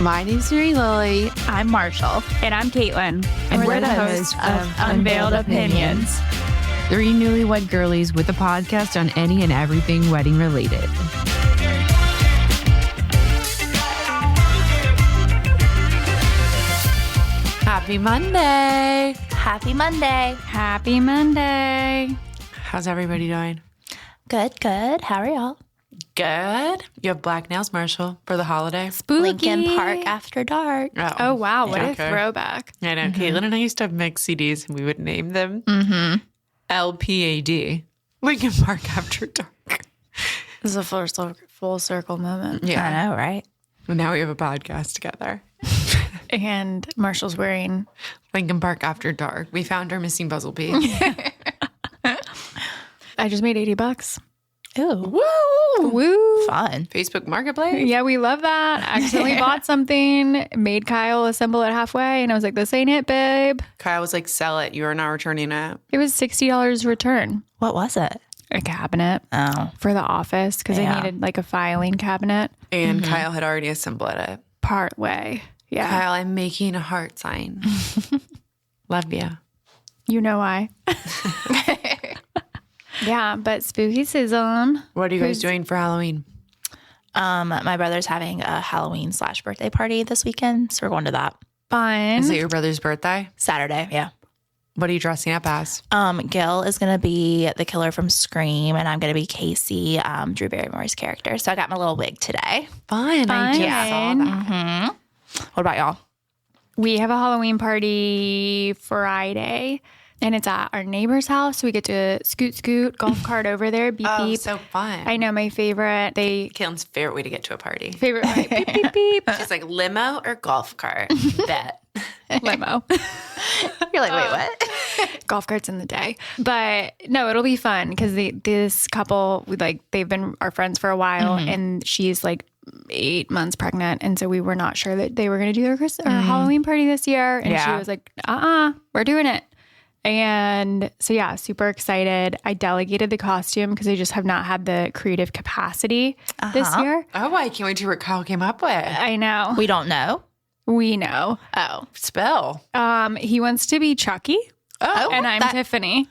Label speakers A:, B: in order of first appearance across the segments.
A: My name's Mary Lily.
B: I'm Marshall.
C: And I'm Caitlin.
B: And we're the hosts of Unveiled Opinions.
A: Three newlywed girlies with a podcast on any and everything wedding related. Happy Monday.
B: Happy Monday.
C: Happy Monday.
A: How's everybody doing?
B: Good, good. How are y'all?
A: Good. You have black nails, Marshall, for the holiday?
C: Spooky.
B: Lincoln Park After Dark.
C: Oh, wow. What
A: Okay.
C: a throwback.
A: I know. Caitlin and I used to have mixed CDs, and we would name them LPAD, Lincoln Park After Dark.
C: This is a full circle moment.
A: Yeah.
B: I know, right?
A: And now we have a podcast together.
C: And Marshall's wearing...
A: Lincoln Park After Dark. We found our missing puzzle piece.
C: I just made $80.
B: Ooh,
A: Woo!
C: Woo.
B: fun.
A: Facebook Marketplace.
C: Yeah, we love that. I accidentally bought something, made Kyle assemble it halfway, and I was like, this ain't it, babe.
A: Kyle was like, sell it. You are not returning it.
C: It was $60 return.
B: What was it?
C: A cabinet
B: Oh,
C: for the office because
B: Yeah.
C: I needed like a filing cabinet
A: And Kyle had already assembled it.
C: part way. Yeah.
A: Kyle, I'm making a heart sign. Love you.
C: You know why. Yeah, but spooky season.
A: What are you guys doing for Halloween?
B: my brother's having a Halloween / birthday party this weekend, so we're going to that
C: Fun.
A: Is it your brother's birthday?
B: Saturday. Yeah.
A: What are you dressing up as?
B: Gil is going to be the killer from Scream, and I'm going to be Casey, Drew Barrymore's character. So I got my little wig today.
A: Fun. I just
C: Fun.
A: saw that.
B: What about y'all?
C: We have a Halloween party Friday, and it's at our neighbor's house. So we get to scoot, golf cart over there, beep,
A: Oh,
C: beep.
A: so fun.
C: I know my favorite.
A: Caitlin's favorite way to get to a party.
C: Favorite, like, beep, beep, beep.
A: She's like, limo or golf cart? Bet.
C: Limo.
B: You're like, wait, what?
C: Golf carts in the day. But no, it'll be fun because this couple, they've been our friends for a while, and she's like 8 months pregnant. And so we were not sure that they were going to do their Halloween party this year. And she was like, we're doing it. And so, yeah, super excited. I delegated the costume because I just have not had the creative capacity this year.
A: Oh, I can't wait to hear what Kyle came up with.
C: I know.
B: We don't know.
C: We know.
B: Oh.
A: Spell.
C: He wants to be Chucky.
A: Oh,
C: And I'm Tiffany.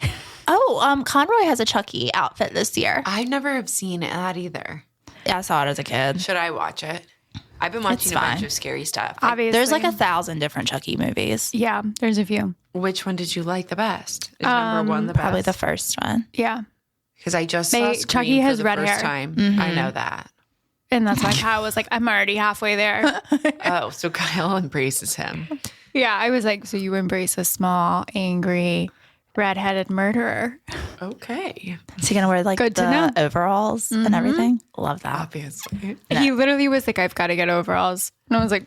B: Oh, Conroy has a Chucky outfit this year.
A: I never have seen that either.
B: Yeah, I saw it as a kid.
A: Should I watch it? I've been watching
B: It's
A: a bunch
B: fine.
A: of scary stuff.
C: Obviously.
B: There's like 1,000 different Chucky movies.
C: Yeah, there's a few.
A: Which one did you like the best? Is number one the best?
B: Probably the first one.
C: Yeah.
A: Because I just saw Scream
C: Chucky has
A: for the
C: red
A: first
C: hair.
A: time. I know that.
C: And that's why Kyle was like, I'm already halfway there.
A: Oh, so Kyle embraces him.
C: Yeah, I was like, so you embrace a small, angry, redheaded murderer.
A: Okay.
B: Is he going to wear like
C: Good to know.
B: the overalls and everything? Love that.
A: Obviously.
C: He literally was like, I've got to get overalls. And I was like,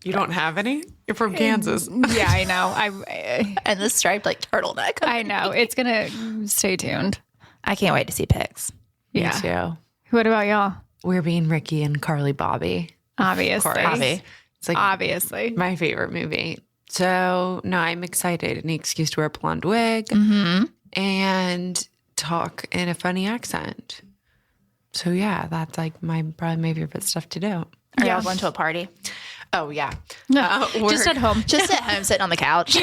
A: You don't have any? You're from Kansas.
C: yeah, I know.
B: And the striped like turtleneck.
C: I know. It's going to stay tuned.
B: I can't wait to see pics.
C: Yeah.
A: Me too.
C: What about y'all?
A: We're being Ricky and Carly Bobby.
C: Obviously.
B: Bobby.
A: It's like
C: Obviously.
A: my favorite movie. So, no, I'm excited. Any excuse to wear a blonde wig and talk in a funny accent. So, yeah, that's like probably my favorite stuff to do.
B: Are y'all going to a party?
A: Oh, yeah.
C: No, just at home.
B: Just at home sitting on the couch.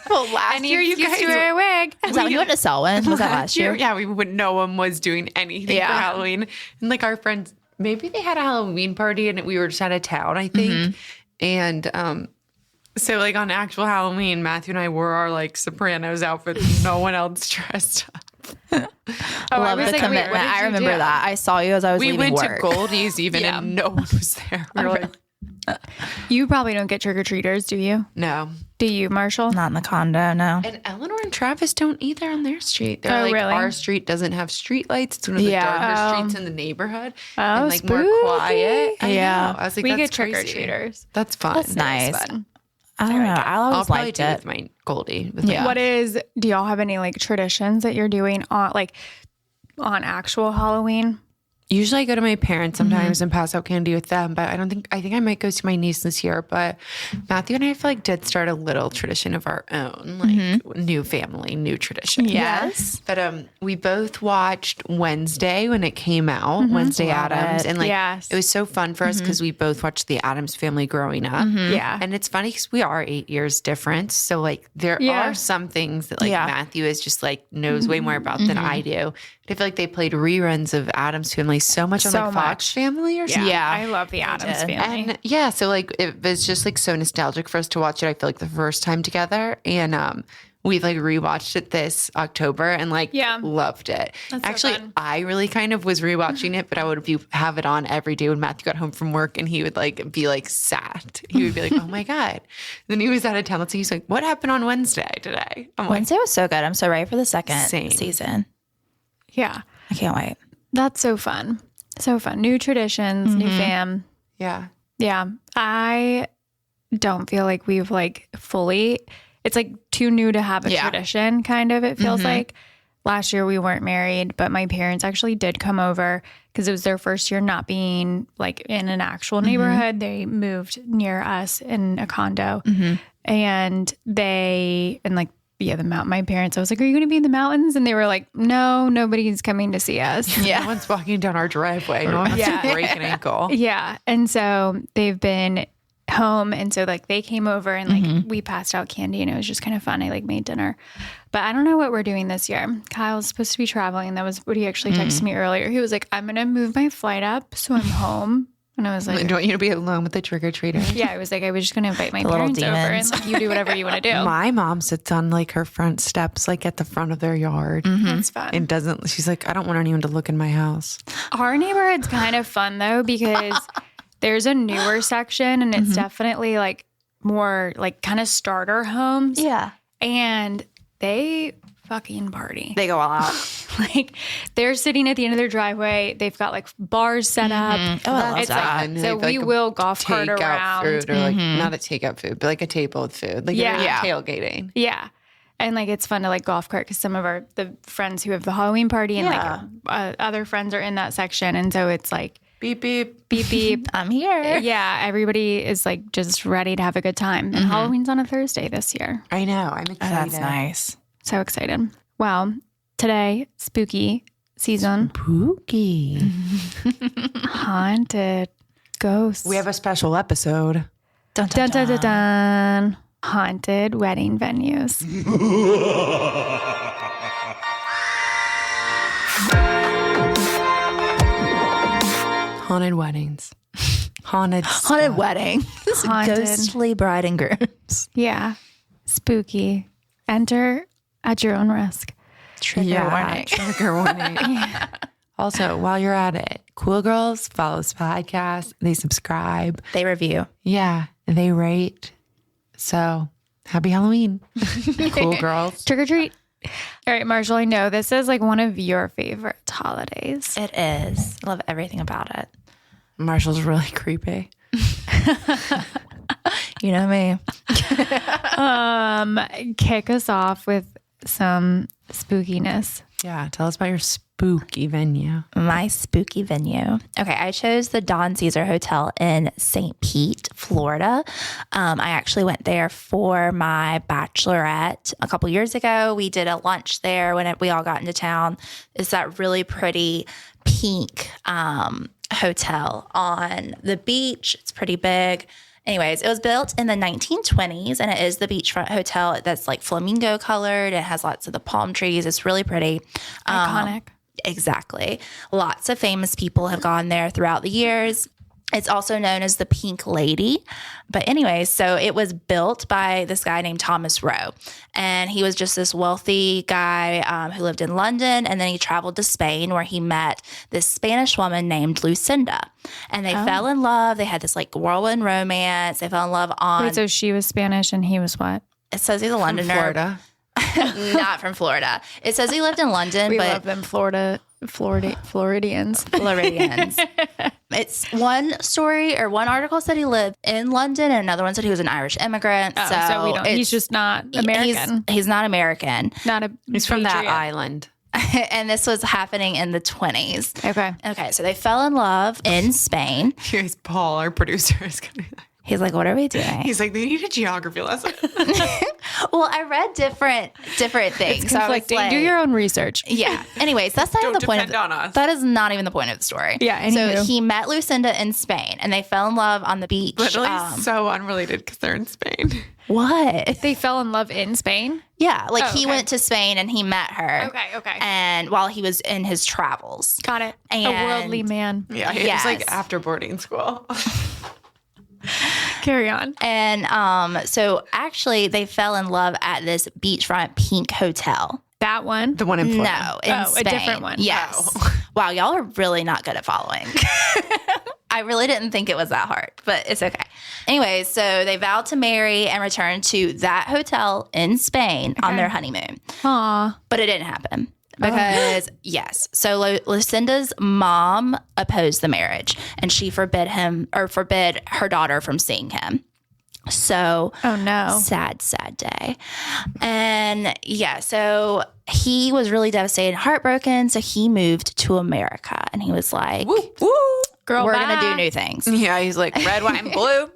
B: Well, last year you
C: used to wear a wig.
B: Was that when you went to Selwyn? Was that last year?
A: Yeah, no one was doing anything for Halloween. And like our friends, maybe they had a Halloween party and we were just out of town, I think. And so like on actual Halloween, Matthew and I wore our like Sopranos outfits. No one else dressed up.
B: Love the
C: wait, what
B: commitment.
C: did
B: I
C: you
B: remember
C: do?
B: that. I saw you as I was
A: We
B: leaving
A: went
B: work.
A: to Goldie's even and no one was there. We were like,
C: You probably don't get trick-or-treaters, do you?
A: no.
C: Do you, Marshall?
B: Not in the condo, no.
A: And Eleanor and Travis don't either on their street. They're like,
C: really?
A: our street doesn't have street lights. It's one of the darker streets in the neighborhood.
C: Oh,
A: and like more
C: spooky.
A: quiet. I
B: Yeah.
A: know. I was like,
C: We
A: that's
C: get
A: crazy.
C: trick-or-treaters.
A: That's fun.
B: That's nice.
C: Fun.
B: I don't know. I
A: I'll
B: always
A: probably
B: liked
A: do
B: it.
A: with my Goldie. With
B: Yeah.
C: Do y'all have any like traditions that you're doing on actual Halloween?
A: Usually I go to my parents sometimes and pass out candy with them, but I think I might go to my niece this year. But Matthew and I feel like did start a little tradition of our own, like new family, new tradition.
B: Yes.
A: But we both watched Wednesday when it came out, Wednesday
B: Love
A: Addams.
B: it.
A: And like
C: Yes.
A: it was so fun for us because we both watched the Addams Family growing up.
C: Yeah.
A: And it's funny because we are 8 years difference. So like there are some things that like Matthew is just like knows way more about than I do. But I feel like they played reruns of Addams Family so much on like Fox Family or something.
C: Yeah. I love the Addams Family.
A: And yeah, so like it was just like so nostalgic for us to watch it. I feel like the first time together. And we like rewatched it this October and like loved it.
C: That's so
A: Actually,
C: fun.
A: I really kind of was rewatching it, but I would have it on every day when Matthew got home from work and he would like be like sad. He would be like, oh my God. Then he was out of town. So he's like, what happened on Wednesday today? I'm like,
B: Wednesday was so good. I'm so ready for the second
A: Same.
B: season.
C: Yeah.
B: I can't wait.
C: That's so fun. So fun. New traditions, new fam.
A: yeah.
C: Yeah. I don't feel like we've like fully, it's like too new to have a tradition kind of, it feels like. Last year we weren't married, but my parents actually did come over because it was their first year not being like in an actual neighborhood. They moved near us in a condo and my parents, I was like, are you going to be in the mountains? And they were like, no, nobody's coming to see us.
A: No one's walking down our driveway. No one has to break an ankle.
C: Yeah. And so they've been home. And so like they came over and like we passed out candy and it was just kind of fun. I like made dinner. But I don't know what we're doing this year. Kyle's supposed to be traveling. That was what he actually texted me earlier. He was like, I'm going to move my flight up so I'm home. And I was like,
A: I don't want you to be alone with the trick-or-treater.
C: yeah, I was like, I was just going to invite my
B: The little
C: parents over and
B: demons.
C: like, you do whatever you want to do.
A: My mom sits on like her front steps, like at the front of their yard.
C: That's fun.
A: And she's like, I don't want anyone to look in my house.
C: Our neighborhood's kind of fun though, because there's a newer section and it's definitely like more like kind of starter homes.
B: Yeah.
C: And they fucking party.
B: They go all out.
C: Like they're sitting at the end of their driveway. They've got like bars set up.
B: Oh, I love
C: It's
B: that.
C: like, so we will golf cart
A: Take out
C: around.
A: food or like not a takeout food, but like a table with food. Like tailgating.
C: Yeah. And like it's fun to like golf cart because some of the friends who have the Halloween party and like other friends are in that section. And so it's like
A: Beep, beep.
C: beep, beep.
B: I'm here.
C: Yeah. Everybody is like just ready to have a good time. And Halloween's on a Thursday this year.
A: I know. I'm excited.
B: Oh, that's nice.
C: So excited. Well, today, spooky season.
A: Spooky.
C: Haunted. Ghosts.
A: We have a special episode.
B: Dun,
C: Dun, dun, dun, dun. Haunted wedding venues.
A: Haunted weddings. Haunted
B: wedding.
C: Haunted.
B: Ghostly bride and grooms.
C: Yeah. Spooky. Enter at your own risk.
B: Trigger warning.
A: Trigger warning. Also, while you're at it, cool girls follow this podcast. They subscribe.
B: They review.
A: Yeah. They rate. So happy Halloween. Cool girls.
C: Trick or treat. All right, Marshall, I know this is like one of your favorite holidays.
B: It is. I love everything about it.
A: Marshall's really creepy.
B: You know me.
C: Kick us off with some spookiness.
A: Yeah. Tell us about your spooky venue.
B: My spooky venue. Okay, I chose the Don Caesar Hotel in St. Pete, Florida. I actually went there for my bachelorette a couple years ago. We did a lunch there when we all got into town. It's that really pretty pink hotel on the beach. It's pretty big. Anyways, it was built in the 1920s and it is the beachfront hotel that's like flamingo colored. It has lots of the palm trees. It's really pretty.
C: Iconic.
B: Exactly. Lots of famous people have gone there throughout the years. It's also known as the Pink Lady. But anyway, so it was built by this guy named Thomas Rowe. And he was just this wealthy guy who lived in London. And then he traveled to Spain where he met this Spanish woman named Lucinda. And they fell in love. They had this like whirlwind romance. They fell in love on...
C: Wait, so she was Spanish and he was what?
B: It says he's a Londoner.
A: Florida.
B: Not from Florida. It says he lived in London,
C: We
B: but
C: love them Floridians.
B: Floridians. It's one story or one article said he lived in London and another one said he was an Irish immigrant.
C: So we don't, he's just not American.
B: He's not American.
C: Not a
A: He's from that
C: patriot.
A: island.
B: And this was happening in the 20s.
C: Okay.
B: So they fell in love in Spain.
A: Here's Paul, our producer, is going to be like,
B: He's like, what are we doing?
A: he's like, they need a geography lesson.
B: Well, I read different things.
C: It's conflicting.
B: So I was like,
C: do your own research.
B: Yeah. Anyways, that's not even the point of
A: on us.
B: That is not even the point of the story.
C: Yeah.
B: So
C: Anywho.
B: he met Lucinda in Spain and they fell in love on the beach.
A: Literally so unrelated because they're in Spain.
B: What?
C: They fell in love in Spain?
B: Yeah. Like
C: Oh,
B: he
C: okay.
B: went to Spain and he met her.
C: Okay.
B: And while he was in his travels.
C: Got it.
B: And-
C: a worldly man.
A: Yeah, it
B: Yes.
A: was like after boarding school.
C: Carry on.
B: And so actually they fell in love at this beachfront pink hotel.
C: That one?
A: The one in Florida.
B: No, in
C: Oh, a
B: Spain.
C: different one.
B: Yes.
A: Oh.
B: Wow, y'all are really not good at following. I really didn't think it was that hard, but it's okay. Anyway, so they vowed to marry and return to that hotel in Spain on their honeymoon.
C: Aw.
B: But it didn't happen because, yes. So Lucinda's mom opposed the marriage and she forbid her daughter from seeing him. So,
C: Oh, no.
B: sad day. And yeah, so he was really devastated and heartbroken. So he moved to America and he was like,
A: Woo, woo.
C: Girl,
B: we're
C: bye.
B: going to do new things.
A: Yeah, he's like red, white, and blue.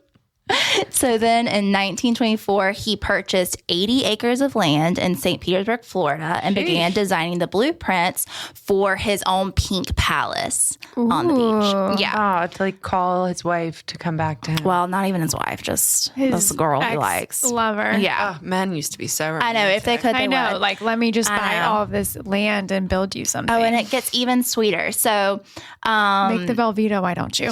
B: So then in 1924, he purchased 80 acres of land in St. Petersburg, Florida, and began designing the blueprints for his own pink palace on the beach. Yeah.
A: Oh, to like call his wife to come back to him.
B: Well, not even his wife, just
C: His
B: this girl he likes.
C: Lover.
B: Yeah.
A: Oh, men used to be so
B: I know. If they could, they
C: I know.
B: would.
C: Like, let me just
B: I
C: buy
B: know.
C: all of this land and build you something.
B: Oh, and it gets even sweeter. So,
C: Make the Velveeta, why don't you?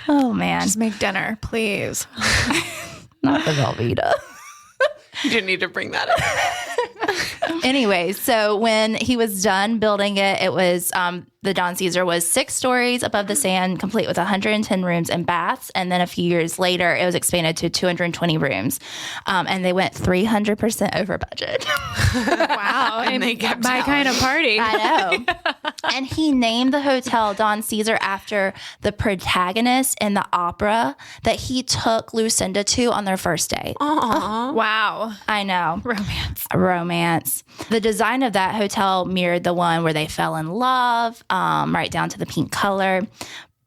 B: oh man,
C: Just make dinner, please.
B: not the Velveeta.
A: You didn't need to bring that up.
B: Anyway, so when he was done building it, it was the Don Caesar was 6 stories above the sand, complete with 110 rooms and baths. And then a few years later, it was expanded to 220 rooms, and they went 300% over budget.
C: Wow.
A: And they kept
C: my kind of party.
B: I know. And he named the hotel Don Caesar after the protagonist in the opera that he took Lucinda to on their first date.
C: Wow.
B: I know.
C: Romance.
B: The design of that hotel mirrored the one where they fell in love, right down to the pink color.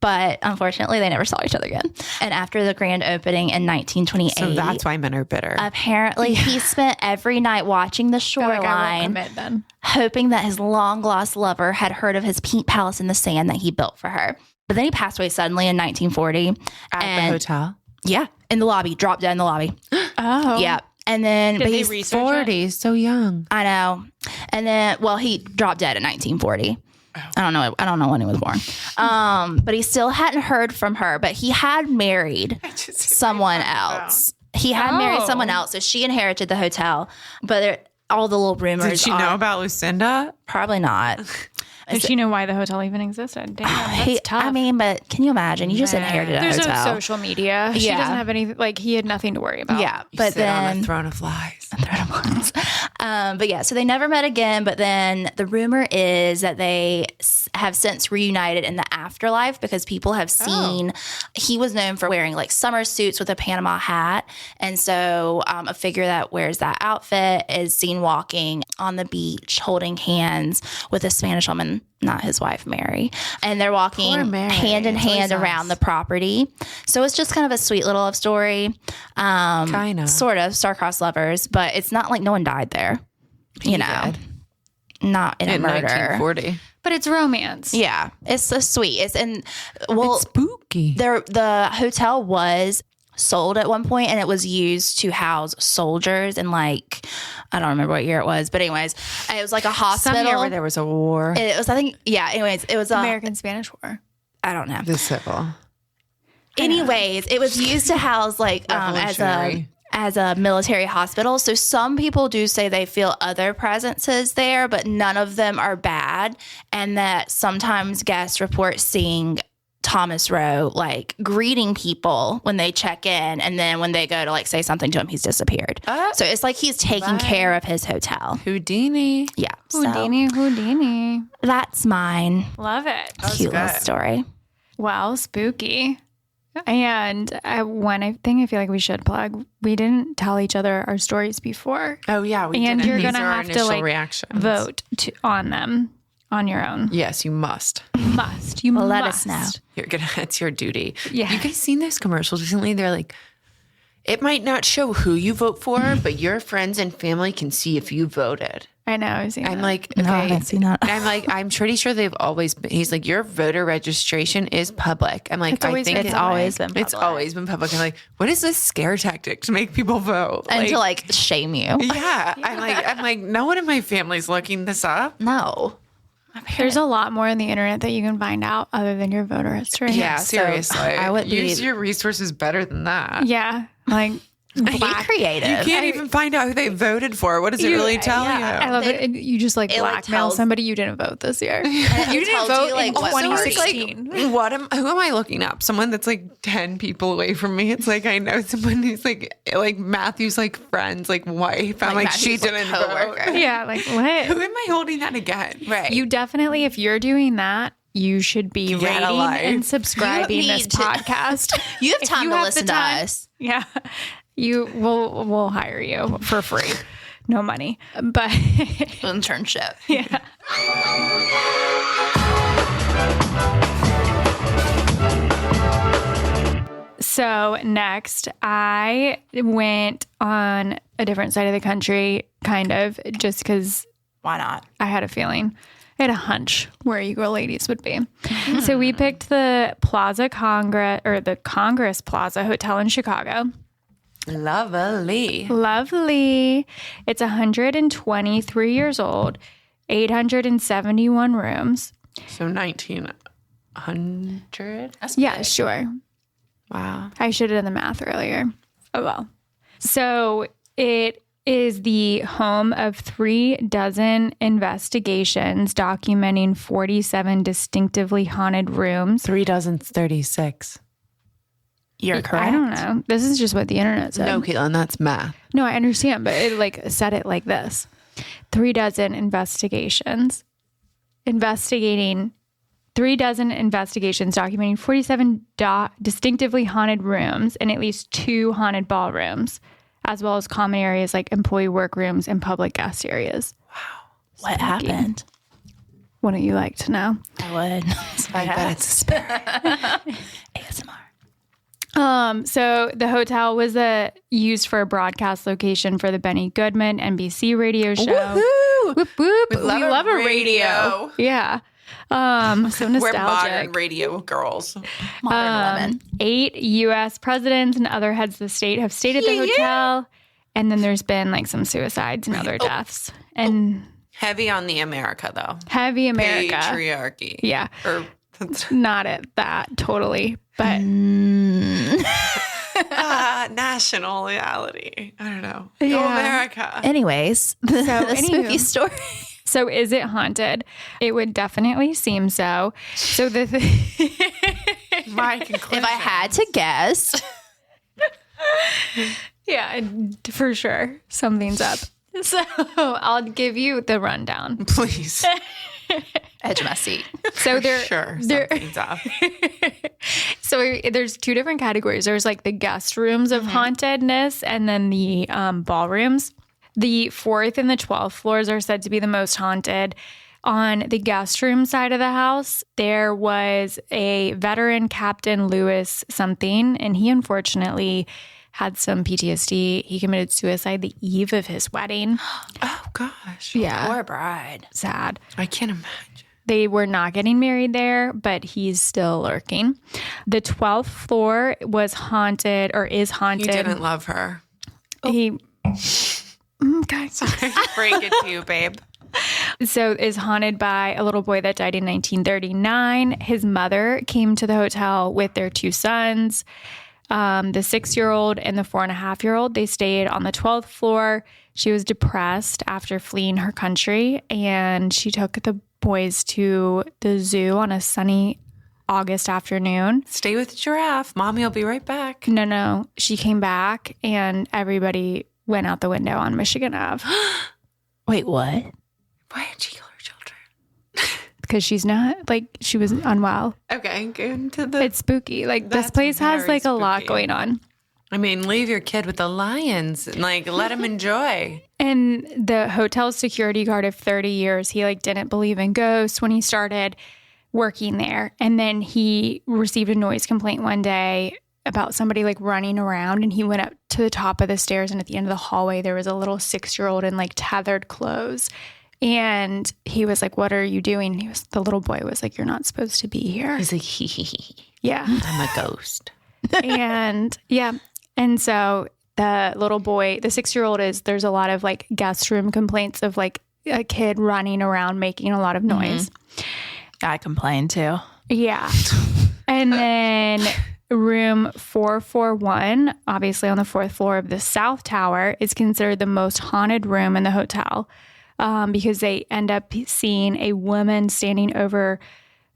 B: But unfortunately, they never saw each other again. And after the grand opening in 1928,
A: So that's why men are bitter.
B: apparently he spent every night watching the
C: Feel like I won't
B: shoreline,
C: commit then.
B: hoping that his long-lost lover had heard of his pink palace in the sand that he built for her. But then he passed away suddenly in 1940.
A: At the hotel.
B: Yeah, in the lobby, dropped dead in the lobby.
C: Oh.
B: Yeah. And then, but
C: they
B: he's
C: research
A: 40, so young.
B: I know. And then, well, he dropped dead in 1940. I don't know when he was born. But he still hadn't heard from her, but he had married someone else. He had married someone else. So she inherited the hotel, but all the little rumors.
A: Did she know about Lucinda?
B: Probably not.
C: Did she know why the hotel even existed? Damn, that's
B: He,
C: tough.
B: I mean, but can you imagine? You just inherited a
C: There's
B: hotel.
C: no social media. She
B: Yeah.
C: doesn't have any, like, he had nothing to worry about.
B: Yeah, but
A: Sit on
B: then
A: a throne of flies.
B: but yeah, so they never met again. But then the rumor is that they have since reunited in the afterlife because people have seen he was known for wearing like summer suits with a Panama hat. And so a figure that wears that outfit is seen walking on the beach holding hands with a Spanish woman, not his wife, Mary. And they're walking
A: Poor Mary.
B: hand in
A: It's
B: hand
A: always
B: around
A: nice.
B: the property. So it's just kind of a sweet little love story.
A: Kinda.
B: Sort of star-crossed lovers, but it's not like no one died there. You know, not in a
A: In
B: murder.
A: 1940.
C: But it's romance.
B: Yeah, it's so sweet. It's well,
A: Spooky.
B: the hotel was sold at one point and it was used to house soldiers and like I don't remember what year it was, but anyways, it was like a hospital.
A: Some year where there was a war.
B: It was, I think, yeah. Anyways, it was
C: American-Spanish War.
B: I don't know.
A: The civil.
B: Anyways, it was used to house like
A: Revolutionary.
B: as a military hospital. So some people do say they feel other presences there, but none of them are bad. And that sometimes guests report seeing Thomas Rowe like greeting people when they check in, and then when they go to like say something to him, he's disappeared. So it's like he's taking care of his hotel.
A: Houdini.
B: Yeah.
C: Houdini.
B: So that's mine.
C: Love it.
B: Cute little
A: good.
B: story.
C: Wow, spooky. And one thing I feel like we should plug, we didn't tell each other our stories before.
A: Oh, yeah. We
C: And
A: didn't.
C: you're
A: These
C: going to
A: are our
C: have to
A: initial reactions.
C: vote on them on your own.
A: Yes, you must.
C: You
B: Let
C: must.
B: us know.
A: It's your duty.
C: Yeah.
A: You guys seen those commercials recently? They're like, it might not show who you vote for, but your friends and family can see if you voted.
C: I know. I've seen
A: I'm
C: that.
A: like,
B: No, I
A: okay.
B: haven't seen that.
A: I'm like, I'm pretty sure they've always been. He's like, your voter registration is public. I'm like, I think
B: It's always been public.
A: It's always been public. I'm like, what is this scare tactic to make people vote?
B: And to like shame you.
A: yeah. I'm like, no one in my family's looking this up.
B: No.
C: There's a lot more on the internet that you can find out other than your voter history.
A: Yeah,
B: So,
A: seriously.
B: I would
A: use
B: be-
A: your resources better than that.
C: Yeah. Like
B: Be creative.
A: You can't even find out who they voted for. What does it really tell
C: I
A: you?
C: love it. You just like
B: it, like,
C: blackmail
B: tells-
C: somebody you didn't vote this year.
B: And
C: You
B: it
C: didn't
B: tells
C: vote
B: you, like,
C: in
B: what party.
C: 2016.
A: Who am I looking up? Someone that's like 10 people away from me. It's like I know someone who's like Matthew's like friend's like wife. I'm like she
B: Matthew's, like,
A: didn't
B: coworker.
A: vote.
C: Yeah, like what?
A: Who am I holding that against?
B: Right.
C: You definitely, if you're doing that, you should be
A: Get a
C: rating
A: life.
C: and subscribing
B: You
C: this
B: need to-
C: podcast.
B: You have
C: If
B: time
C: you
B: to
C: have
B: listen
C: the
B: to
C: time-
B: us.
C: Yeah, we'll hire you for free, no money, but
B: Internship.
C: yeah. So next, I went on a different side of the country, kind of, just because
B: Why not?
C: I had a feeling. I had a hunch where you go ladies would be. So we picked the Plaza Congress or the Congress Plaza Hotel in Chicago.
A: Lovely.
C: Lovely. It's 123 years old, 871 rooms.
A: So 1900.
C: Yeah, sure.
A: Wow.
C: I should have done the math earlier. Oh, well. So it is the home of 36 investigations documenting 47 distinctively haunted rooms.
A: 3 dozens 36.
B: You're correct.
C: I don't know. This is just what the internet said.
A: No, Caitlin, that's math.
C: No, I understand, but it like said it like this. 36 investigations. Investigating 36 investigations documenting 47 distinctively haunted rooms and at least 2 haunted ballrooms, as well as common areas like employee workrooms and public guest areas.
B: What happened?
C: Wouldn't you like to know?
B: I would.
A: I bet it's a spirit.
B: ASMR.
C: So the hotel was used for a broadcast location for the Benny Goodman NBC radio show.
A: Woohoo!
C: Whoop, whoop.
A: We love a radio.
C: Yeah. So nostalgic.
A: We're modern radio girls.
B: Modern women.
C: 8 U.S. presidents and other heads of the state have stayed at the hotel. And then there's been like some suicides and other deaths. And
A: Heavy on the America, though.
C: heavy America.
A: Patriarchy.
C: Yeah.
A: Or
C: Not at that, totally. But
A: nationality. I don't know. Go
C: Yeah.
A: America.
B: Anyways, the spooky
C: anywho.
B: story.
C: so is it haunted? It would definitely seem so. So the
A: My conclusion.
B: If I had to guess,
C: yeah, for sure. Something's up. So I'll give you the rundown.
A: Please.
B: edge of my seat.
C: So
A: Sure. Something's up.
C: So there's 2 different categories. There's like the guest rooms of hauntedness and then the ballrooms. The 4th and the 12th floors are said to be the most haunted. On the guest room side of the house, there was a veteran, Captain Lewis something, and he unfortunately had some PTSD. He committed suicide the eve of his wedding.
A: Oh, gosh.
C: Yeah.
B: Poor bride.
C: Sad.
A: I can't imagine.
C: They were not getting married there, but he's still lurking. The 12th floor was haunted or is
A: You
C: haunted.
A: didn't love her.
C: He, okay.
A: Break it to you, babe.
C: So is haunted by a little boy that died in 1939. His mother came to the hotel with their 2 sons, the 6-year-old and the 4.5-year-old. They stayed on the 12th floor. She was depressed after fleeing her country, and she took the boys to the zoo on a sunny August afternoon.
A: Stay with the giraffe. Mommy will be right back.
C: No. She came back, and everybody went out the window on Michigan Ave.
B: Wait, what?
A: Why did she kill her children?
C: because she's not like she was unwell.
A: Okay, go into the.
C: It's spooky. Like this
A: That's
C: place has
A: very
C: like a lot
A: spooky.
C: going on.
A: I mean, leave your kid with the lions and like let him enjoy.
C: And the hotel's security guard of 30 years, he like didn't believe in ghosts when he started working there. And then he received a noise complaint one day about somebody like running around, and he went up to the top of the stairs, and at the end of the hallway there was a little 6-year-old in like tethered clothes. And he was like, "What are you doing?" And the little boy was like, "You're not supposed to be here."
A: He's like, hee hee hee.
C: Yeah.
A: I'm a ghost.
C: And yeah. And so the little boy, the 6-year-old there's a lot of like guest room complaints of like a kid running around making a lot of noise.
B: I complain too.
C: Yeah. And then room 441, obviously on the 4th floor of the South Tower, is considered the most haunted room in the hotel because they end up seeing a woman standing over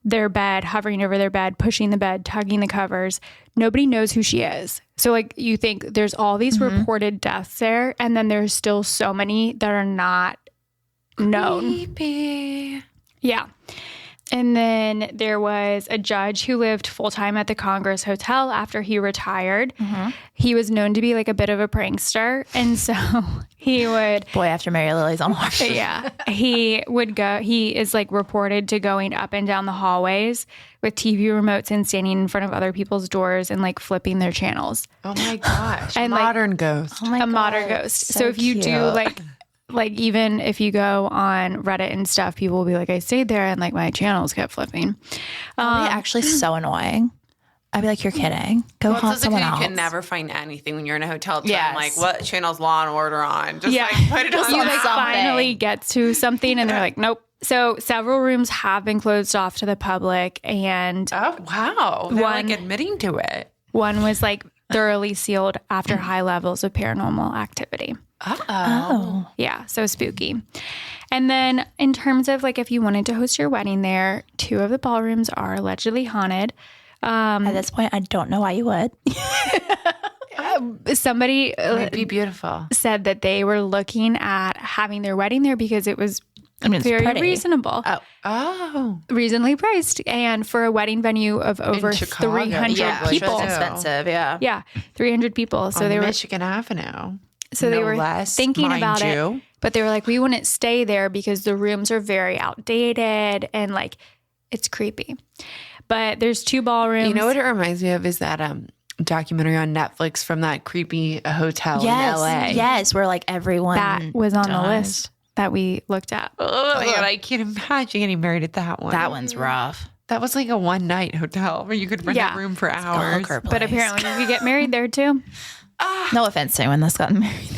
C: their bed, hovering over their bed, pushing the bed, tugging the covers. Nobody knows who she is. So like you think there's all these reported deaths there, and then there's still so many that are not known.
A: Creepy.
C: Yeah. And then there was a judge who lived full-time at the Congress Hotel after he retired. He was known to be like a bit of a prankster. And so he would...
B: Boy after Mary Lily's own heart.
C: Yeah. He would go... He is like reported to going up and down the hallways with TV remotes and standing in front of other people's doors and like flipping their channels.
A: Oh my gosh.
C: And, like,
A: modern ghost.
B: Oh my
C: A
B: God,
C: modern ghost. So if you do
B: cute.
C: like even if you go on Reddit and stuff, people will be like, I stayed there and like my channels kept flipping.
B: Actually so annoying. I'd be like, you're kidding. Go
A: Well,
B: haunt
A: it's also
B: someone
A: 'cause
B: else.
A: you can never find anything when you're in a hotel. Yes.
B: Yes.
A: Like, what channel's Law and Order on? Just
C: Yeah.
A: like put it on.
C: You like
B: something.
C: finally get to something and they're like, nope. So several rooms have been closed off to the public, and
A: Oh, wow. They're like
C: One-
A: admitting to it.
C: one was like thoroughly sealed after high levels of paranormal activity.
A: Uh-oh.
C: Yeah, so spooky. And then in terms of like if you wanted to host your wedding there, 2 of the ballrooms are allegedly haunted.
B: At this point, I don't know why you would.
C: Somebody
A: It'd be beautiful.
C: said that they were looking at having their wedding there because it was
B: It's
C: very
B: pretty.
C: reasonable,
A: Oh.
C: reasonably priced, and for a wedding venue of over
A: Chicago.
C: 300
A: Yeah,
B: Which
C: people.
B: was expensive, yeah.
C: Yeah, 300 people. So
A: On
C: they were
A: Michigan Avenue.
C: so they
A: no
C: were
A: less,
C: thinking
A: mind
C: about
A: you.
C: it, but they were like, we wouldn't stay there because the rooms are very outdated and like it's creepy. But there's 2 ballrooms.
A: You know what it reminds me of is that documentary on Netflix from that creepy hotel
B: Yes,
A: in LA.
B: yes, where like everyone
C: that was on the
B: dies.
C: list that we looked at.
A: Oh my God, I can't imagine getting married at that one.
B: That one's rough.
A: That was like a one-night hotel where you could rent
C: Yeah.
A: a room for hours.
B: Hooker
C: But
B: place.
C: apparently you could get married there too.
B: No offense to anyone that's gotten married.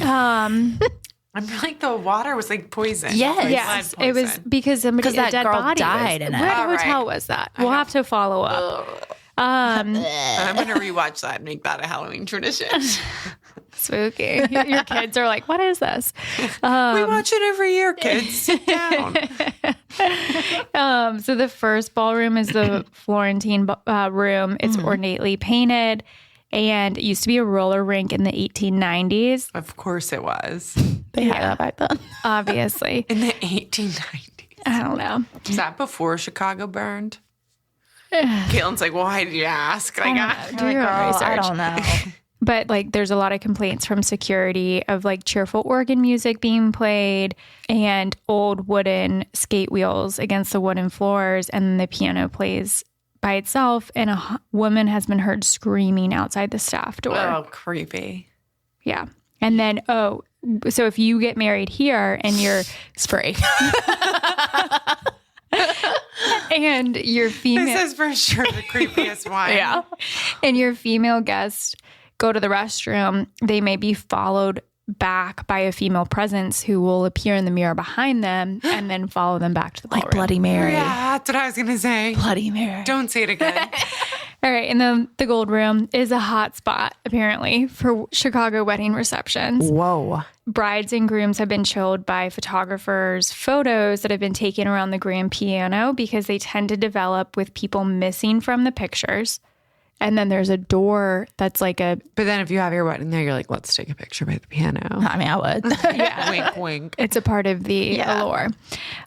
A: I'm like the water was like poison.
B: Yes.
A: Like
C: Yes,
A: blood
C: it was
A: poison.
C: because somebody
B: Because that
C: a dead
B: girl
C: body
B: died
C: was,
B: in it.
C: What
A: All right.
C: hotel was that? We'll have to follow up.
A: I'm gonna rewatch that and make that a Halloween tradition.
C: Spooky. Your kids are like, what is this?
A: We watch it every year, kids. Sit down.
C: So the first ballroom is the Florentine room. It's ornately painted, and it used to be a roller rink in the 1890s,
A: Of course it was.
B: They had that back then.
C: obviously.
A: In the 1890s.
C: I don't know.
A: Was that before Chicago burned? Caitlin's like, why did you ask? Like,
C: Do your own research.
B: I don't know.
C: But like there's a lot of complaints from security of like cheerful organ music being played and old wooden skate wheels against the wooden floors, and the piano plays by itself, and a woman has been heard screaming outside the staff door.
A: oh, creepy.
C: Yeah. And then so if you get married here and you're
B: Spray.
C: and your female
A: This is for sure the creepiest one.
C: yeah. And your female guests go to the restroom, they may be followed back by a female presence who will appear in the mirror behind them and then follow them back to the ballroom.
B: Like Bloody Mary.
A: Yeah, that's what I was going to say.
B: Bloody Mary.
A: Don't say it again.
C: All right. And then the gold room is a hot spot, apparently, for Chicago wedding receptions.
B: Whoa.
C: Brides and grooms have been showed by photographers photos that have been taken around the grand piano because they tend to develop with people missing from the pictures. And then there's a door that's like a...
A: But then if you have your wedding there, you're like, let's take a picture by the piano.
B: I mean, I would.
C: Yeah.
A: Wink, wink.
C: It's a part of the allure.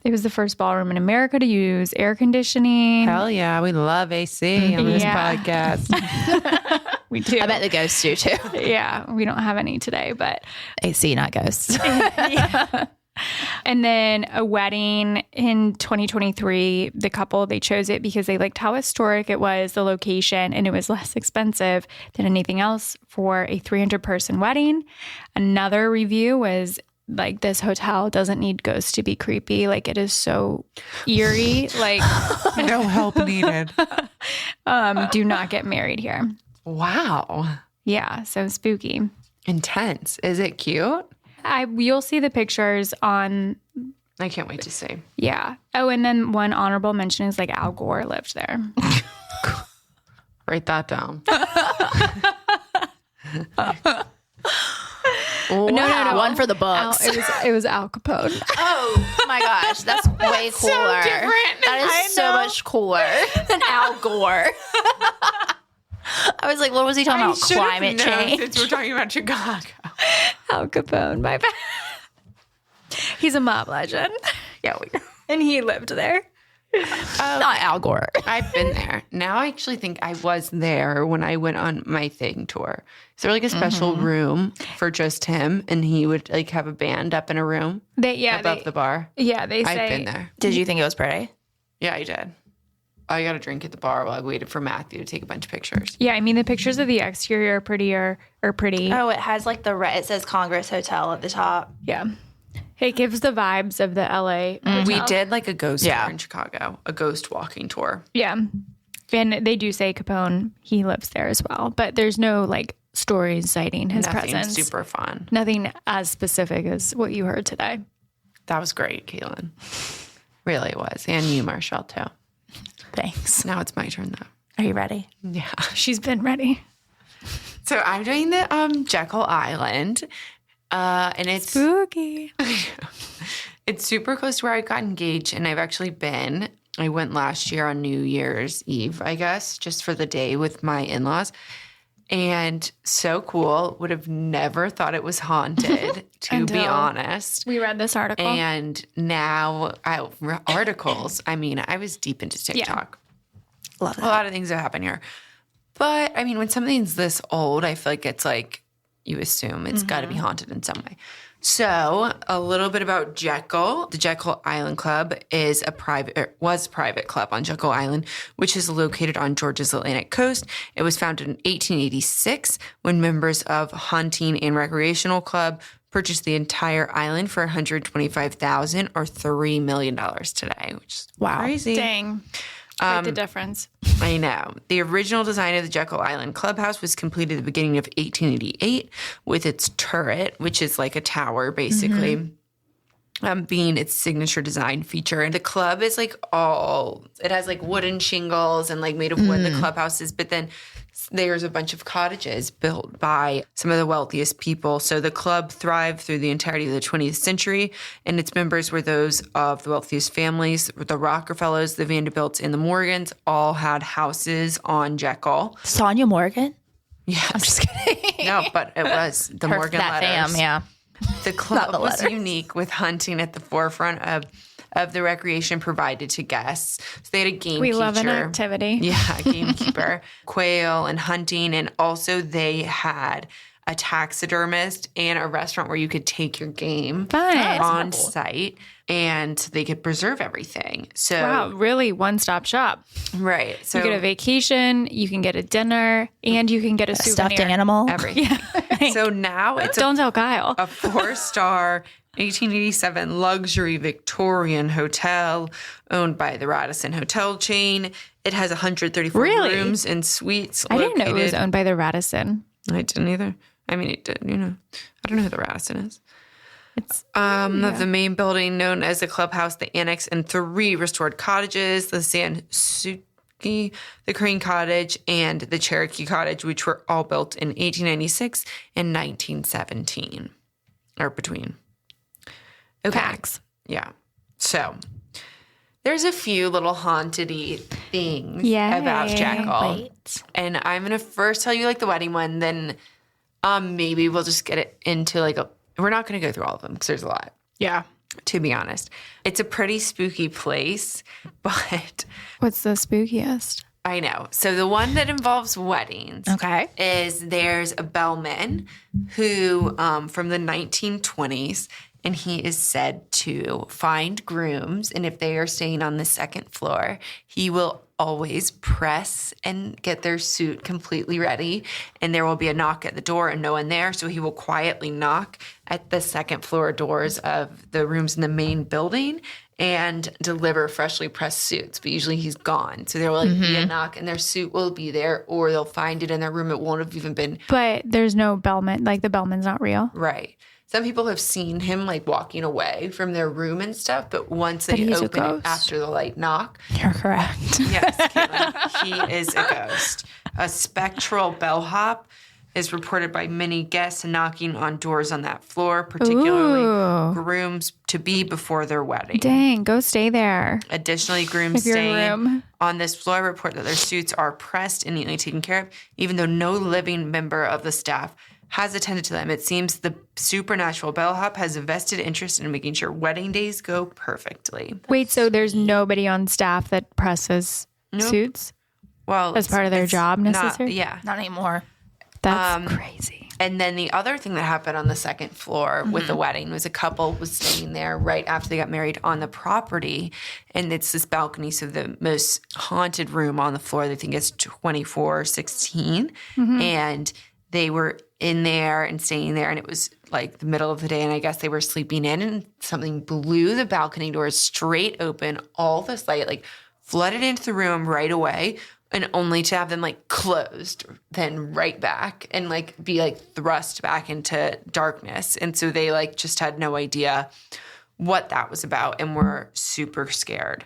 C: It was the first ballroom in America to use air conditioning.
A: Hell yeah. We love AC on this podcast.
C: We do.
B: I bet the ghosts do too.
C: Yeah. We don't have any today, but...
B: AC, not ghosts.
C: Yeah. And then a wedding in 2023, the couple, they chose it because they liked how historic it was, the location, and it was less expensive than anything else for a 300-person wedding. Another review was like, this hotel doesn't need ghosts to be creepy. Like, it is so eerie. Like,
A: No help needed.
C: do not get married here.
A: Wow.
C: Yeah, so spooky.
A: Intense. Is it cute?
C: You'll see the pictures on...
A: I can't wait to see.
C: Yeah. Oh, and then one honorable mention is like Al Gore lived there.
A: Write that down.
B: No. One for the books.
C: It was Al Capone.
B: Oh my gosh, that's way cooler.
A: So different.
B: That is so much cooler than Al Gore. I was like, what was he talking about? Climate change.
A: Since we're talking about Chicago.
C: Al Capone, my bad. He's a mob legend.
A: Yeah, we know.
C: And he lived there.
B: Not Al Gore.
A: I've been there. Now I actually think I was there when I went on my thing tour. Is there like a special room for just him, and he would like have a band up in a room above the bar?
C: Yeah, they say.
A: I've been there.
B: Did you think it was pretty?
A: Yeah, I did. I got a drink at the bar while I waited for Matthew to take a bunch of pictures.
C: Yeah, I mean, the pictures of the exterior are pretty.
B: Oh, it has like it says Congress Hotel at the top.
C: Yeah. It gives the vibes of the LA hotel.
A: We did like a ghost tour in Chicago, a ghost walking tour.
C: Yeah. And they do say Capone, he lives there as well. But there's no like stories citing his
A: Nothing
C: presence.
A: super fun.
C: Nothing as specific as what you heard today.
A: That was great, Caitlin. Really it was. And you, Marshall, too.
B: Thanks.
A: Now it's my turn, though.
B: Are you ready?
A: Yeah.
C: She's been ready.
A: So I'm doing the Jekyll Island. And it's
C: Spooky.
A: It's super close to where I got engaged, and I've actually been. I went last year on New Year's Eve, I guess, just for the day with my in-laws. And so cool. Would have never thought it was haunted, to be honest.
C: We read this article.
A: And now articles. I mean, I was deep into TikTok.
B: Love
A: A lot of things that happen here. But I mean, when something's this old, I feel like it's like you assume it's got to be haunted in some way. So a little bit about Jekyll. The Jekyll Island Club was a private club on Jekyll Island, which is located on Georgia's Atlantic coast. It was founded in 1886 when members of Hunting and Recreational Club purchased the entire island for $125,000 or $3 million today, which is crazy.
C: Dang. Quite the difference.
A: I know. The original design of the Jekyll Island Clubhouse was completed at the beginning of 1888 with its turret, which is like a tower, basically, being its signature design feature. And the club is like it has like wooden shingles and like made of wood, the clubhouse is, but then there's a bunch of cottages built by some of the wealthiest people. So the club thrived through the entirety of the 20th century, and its members were those of the wealthiest families. The Rockefellers, the Vanderbilts, and the Morgans all had houses on Jekyll.
B: Sonia Morgan?
A: Yes.
B: I'm just kidding.
A: No, but it was the Morgan
B: that
A: letters.
B: fam, yeah.
A: The club
B: the
A: was
B: letters.
A: unique with hunting at the forefront of the recreation provided to guests. So they had a gamekeeper.
C: We love an activity.
A: Yeah, gamekeeper, quail and hunting. And also they had a taxidermist and a restaurant where you could take your game on site and they could preserve everything. So
C: Wow, really one-stop shop.
A: right. So
C: You get a vacation, you can get a dinner, and you can get a souvenir.
B: Stuffed animal.
A: everything. So now it's
C: Don't tell Kyle.
A: a 4-star 1887 luxury Victorian hotel owned by the Radisson Hotel chain. It has 134
C: Really?
A: rooms and suites.
C: I didn't know it was owned by the Radisson.
A: I didn't either. I mean, it did, I don't know who the Radisson is. Of the main building known as the clubhouse, the annex, and 3 restored cottages, the Sansuki, the Crane Cottage, and the Cherokee Cottage, which were all built in 1896 and 1917, or between. Okay.
C: Facts.
A: Yeah. So there's a few little haunted-y things
C: Yay.
A: about Jekyll.
B: Wait.
A: And I'm going to first tell you like the wedding one, then maybe we'll just get it into like we're not going to go through all of them because there's a lot.
C: Yeah.
A: To be honest, it's a pretty spooky place, but
C: What's the spookiest?
A: I know. So the one that involves weddings is there's a bellman who from the 1920s, and he is said to find grooms, and if they are staying on the second floor, he will always press and get their suit completely ready, and there will be a knock at the door and no one there, so he will quietly knock at the second floor doors of the rooms in the main building and deliver freshly pressed suits, but usually he's gone. So there will be a knock and their suit will be there, or they'll find it in their room. It won't have even been.
C: But there's no bellman. Like the bellman's not real.
A: Right. Some people have seen him like walking away from their room and stuff, but once they
C: he's a
A: open it
C: ghost.
A: after the light knock,
B: You're correct.
A: yes, Caitlin, he is a ghost. A spectral bellhop is reported by many guests knocking on doors on that floor, particularly grooms to be before their wedding.
C: Dang, go stay there.
A: Additionally, grooms
C: If you're in a
A: staying
C: room.
A: on this floor report that their suits are pressed and neatly taken care of, even though no living member of the staff has attended to them. It seems the supernatural bellhop has a vested interest in making sure wedding days go perfectly.
C: Wait, so there's nobody on staff that presses suits
A: Well,
C: as part of their
A: it's
C: job
A: not-
C: necessary?
A: yeah.
B: Not anymore.
C: That's crazy.
A: And then the other thing that happened on the second floor with the wedding was a couple was staying there right after they got married on the property. And it's this balcony. So the most haunted room on the floor, they think it's 2416. And they were in there and staying there. And it was like the middle of the day. And I guess they were sleeping in and something blew the balcony doors straight open. All this light like flooded into the room right away. And only to have them like closed, then right back and like be like thrust back into darkness. And so they like just had no idea what that was about and were super scared.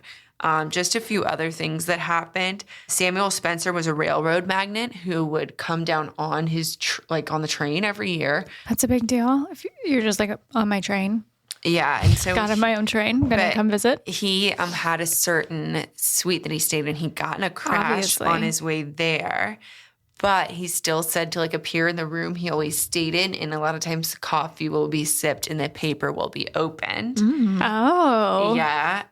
A: Just a few other things that happened. Samuel Spencer was a railroad magnate who would come down on his on the train every year.
C: That's a big deal. If you're just like on my train,
A: Yeah, and so
C: got on my own train, gonna come visit.
A: he had a certain suite that he stayed in. He got in a crash
C: Obviously.
A: on his way there, but he still said to like appear in the room he always stayed in, and a lot of times coffee will be sipped and the paper will be opened.
C: Oh,
A: Yeah.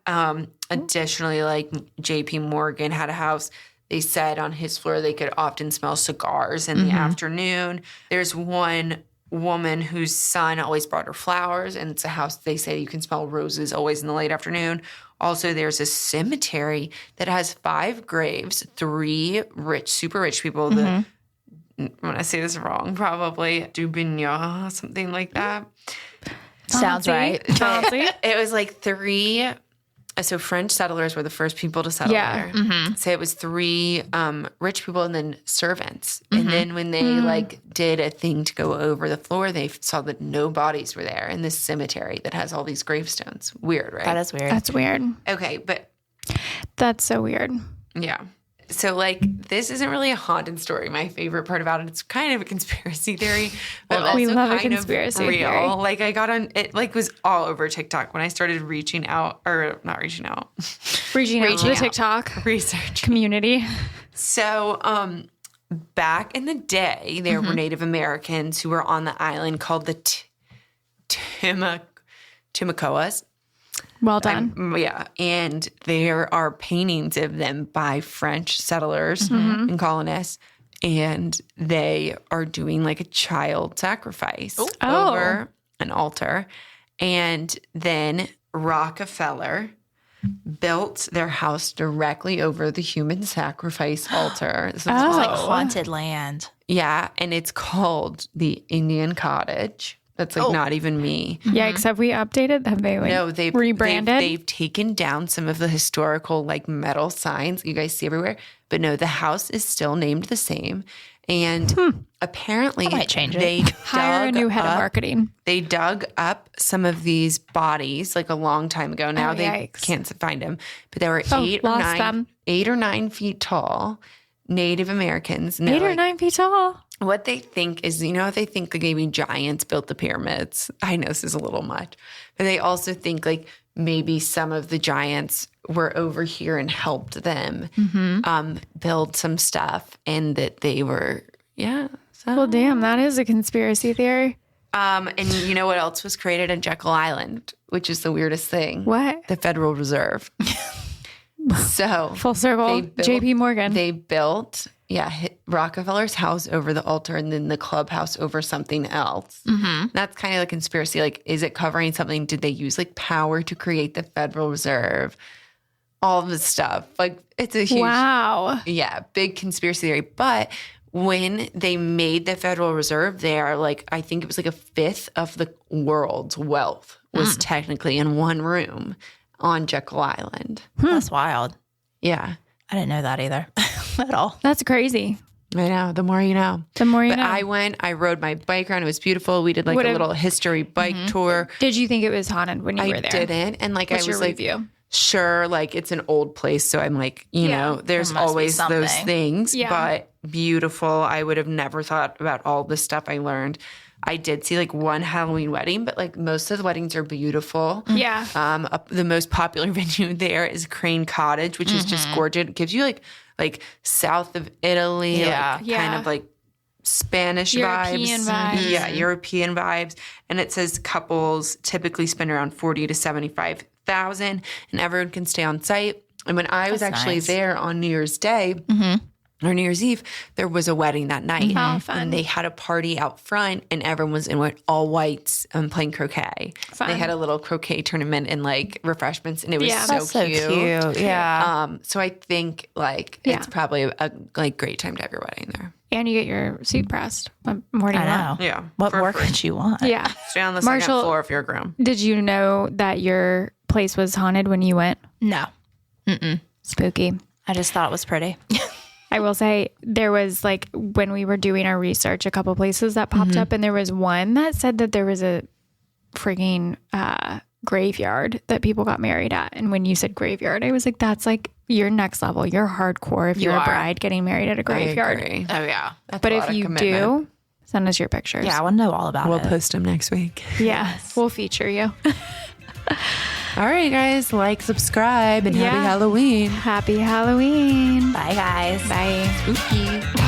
A: Additionally, like J.P. Morgan had a house. They said on his floor they could often smell cigars in the afternoon. There's one woman whose son always brought her flowers, and it's a house they say you can smell roses always in the late afternoon. Also, there's a cemetery that has 5 graves, 3 super rich people. I'm gonna say this wrong, probably Dubignon, something like that.
B: Sounds right.
C: Chauncey.
A: It was like 3. So French settlers were the first people to settle
C: Yeah.
A: there. So it was 3 rich people and then servants. And then when they like did a thing to go over the floor, they saw that no bodies were there in this cemetery that has all these gravestones. Weird, right?
B: That is weird.
C: That's weird.
A: Okay, but
C: That's so weird.
A: yeah. So like this isn't really a haunted story. My favorite part about it, it's kind of a conspiracy theory, but also
C: We love a
A: kind
C: conspiracy
A: of real.
C: theory.
A: Like I got on it, like was all over TikTok when I started reaching out, or not reaching out,
C: Reaching out to the
A: out.
C: TikTok
A: research.
C: community.
A: So, back in the day, there were Native Americans who were on the island called the Timacoas.
C: Well done.
A: Yeah, and there are paintings of them by French settlers and colonists, and they are doing like a child sacrifice over an altar. And then Rockefeller built their house directly over the human sacrifice altar. So this was
B: Like haunted land.
A: yeah, and it's called the Indian Cottage. That's like not even me.
C: Yikes! Have we updated? Have they like
A: No, they've
C: rebranded?
A: They've taken down some of the historical like metal signs you guys see everywhere, but no, the house is still named the same. And apparently,
B: might change it.
A: they
C: Hire a
A: dug
C: new head of
A: up-
C: marketing.
A: They dug up some of these bodies like a long time ago. Now they
C: yikes.
A: can't find them, but they were
C: Oh,
A: 8 or
C: lost
A: 9,
C: them.
A: 8 or 9 feet tall. Native Americans. And
C: 8
A: they're
C: or
A: like,
C: 9 feet tall.
A: what they think is, they think like maybe giants built the pyramids. I know this is a little much, but they also think like maybe some of the giants were over here and helped them build some stuff, and that they were, So.
C: Well, damn, that is a conspiracy theory.
A: And you know what else was created in Jekyll Island, which is the weirdest thing?
C: What?
A: The Federal Reserve. So
C: full circle. JP Morgan.
A: They built, Rockefeller's house over the altar, and then the clubhouse over something else. That's kind of the conspiracy. Like, is it covering something? Did they use like power to create the Federal Reserve? All of this stuff. Like, it's a huge, big conspiracy theory. But when they made the Federal Reserve, they are like, I think it was like a fifth of the world's wealth was technically in one room on Jekyll Island.
B: That's wild.
A: Yeah.
B: I didn't know that either at all.
C: That's crazy.
A: I know. The more you know.
C: The more you know.
A: I rode my bike around. It was beautiful. We did like a little history bike tour.
C: Did you think it was haunted when you were there?
A: I didn't. And like,
C: What's
A: I was
C: your
A: like,
C: review?
A: Sure, like it's an old place. So I'm like, you know, there's always those things, but beautiful. I would have never thought about all the stuff I learned. I did see like one Halloween wedding, but like most of the weddings are beautiful.
C: Yeah.
A: The most popular venue there is Crane Cottage, which is just gorgeous. It gives you like south of Italy, kind of like Spanish
C: European vibes.
A: Yeah, European vibes. And it says couples typically spend around $40,000 to $75,000, and everyone can stay on site. And when I was actually there on New Year's Day, or New Year's Eve, there was a wedding that night.
C: Oh, fun.
A: And they had a party out front, and everyone was in all whites playing croquet.
C: Fun.
A: They had a little croquet tournament and like refreshments, and it was
B: so cute. Yeah.
A: So I think like it's probably a like great time to have your wedding there.
C: And you get your suit pressed. What more do you want?
A: Yeah.
B: What more could you want?
C: Yeah.
A: Stay on the second floor if you're a groom.
C: Did you know that your place was haunted when you went?
B: No.
C: Spooky.
B: I just thought it was pretty.
C: I will say there was like when we were doing our research, a couple places that popped up, and there was one that said that there was a freaking graveyard that people got married at. And when you said graveyard, I was like, that's like your next level. You're hardcore if you're a bride getting married at a graveyard.
A: I agree.
B: Oh, yeah.
C: But if you do, send us your pictures.
B: Yeah, I want to know all about it.
A: We'll post them next week.
C: Yeah, we'll feature you.
A: All right, guys. Like, subscribe, and happy Halloween.
C: Happy Halloween.
B: Bye, guys.
C: Bye.
A: Spooky.